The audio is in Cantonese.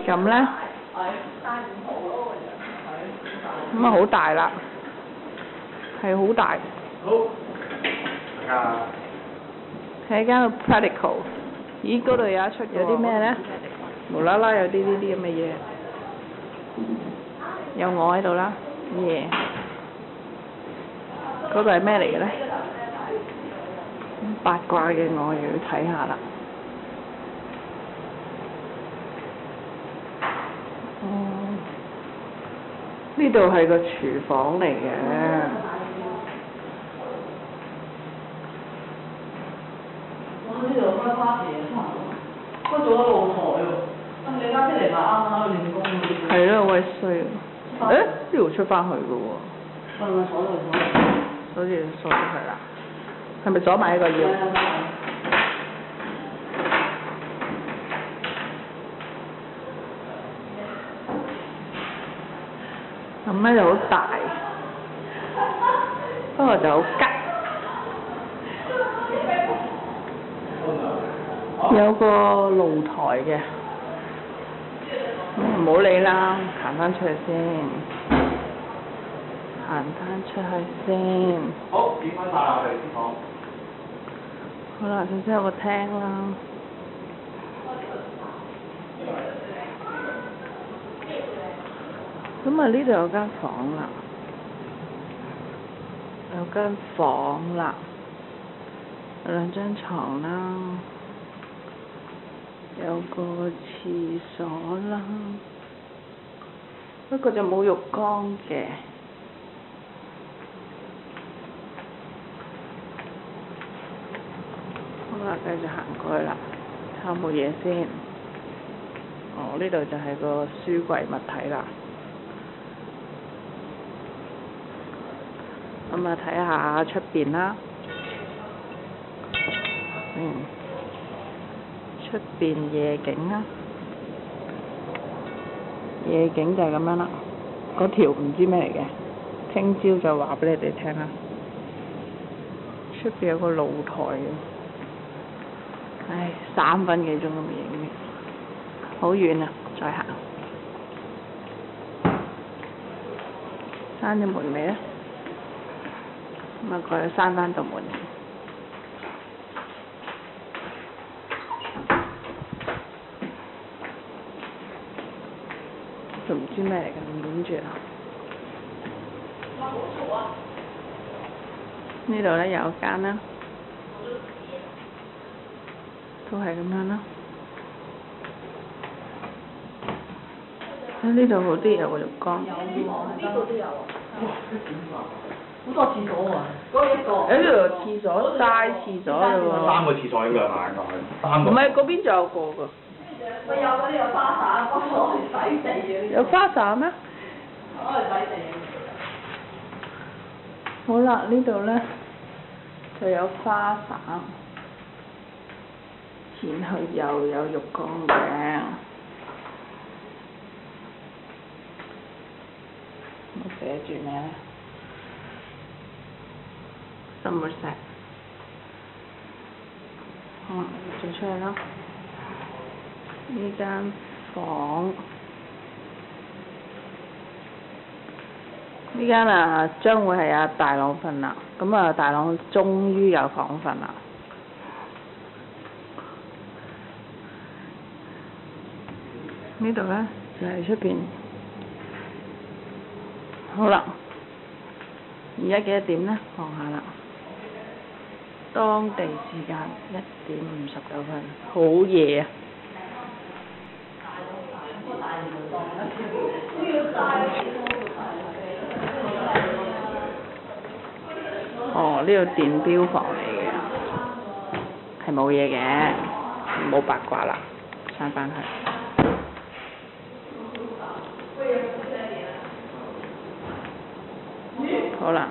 咁咧，咁啊好大啦，係好大。好，大家係一間 Practical。咦，嗰度有一出有啲咩咧？無啦啦有啲呢啲咁嘅嘢，有我喺度啦，耶！嗰度係咩嚟嘅咧？八卦嘅我又要睇下啦。哦，呢度係個廚房嚟嘅。呢度開花市差唔多，開咗露台喎。咁李家姐嚟買啱啱練功嗰啲。係咯，我係衰。誒，呢度出翻去嘅喎。係咪鎖住咗？鎖住鎖咗佢啦。係咪左買一個要？咁咧就好大，不過就好吉。有個露台嘅，唔好理啦，行翻出去先，行翻出去先。好，點翻曬啦，我哋先講。好啦，首先有個廳啦。咁啊，呢度有間房啦，有間房啦，有兩張床啦。有個廁所啦，不過就冇浴缸嘅。好啦，繼續行過去啦，睇下冇嘢先。哦，呢度就係個書櫃物體啦。咁啊，睇下出邊啦。出邊夜景啦，夜景就係咁樣啦。嗰條唔知咩嚟嘅，聽朝就話俾你哋聽啦。出邊有個露台嘅，唉，3分幾鐘都未影嘅，好遠啊！再行，閂咗門未啊？咁啊，過去閂翻道門。就唔知咩嚟嘅，唔影住啦。呢度咧有間啦，都係咁樣啦。呢度好啲，有個浴缸。有喎，呢度都有啊。好多廁所喎，嗰一個。呢度有廁所，齋廁所嘞喎。3個廁所應該係嘛？應該3個。唔係，嗰邊仲有個㗎。咪有嗰啲有花灑，幫攞嚟洗地嘅。有花灑咩？攞嚟洗地。好啦，呢度咧就有花灑，然後又有浴缸嘅。我寫住咩咧？Somerset。轉出去啦。呢間房，呢間啊將會係阿大朗瞓啦。咁啊，大朗終於有房瞓啦。呢度咧就係出邊。好啦，而家幾多點咧？望下啦。當地時間1:59，好夜啊！哦，呢個電錶房嚟嘅，係冇嘢嘅，冇八卦啦，閂返去。好啦。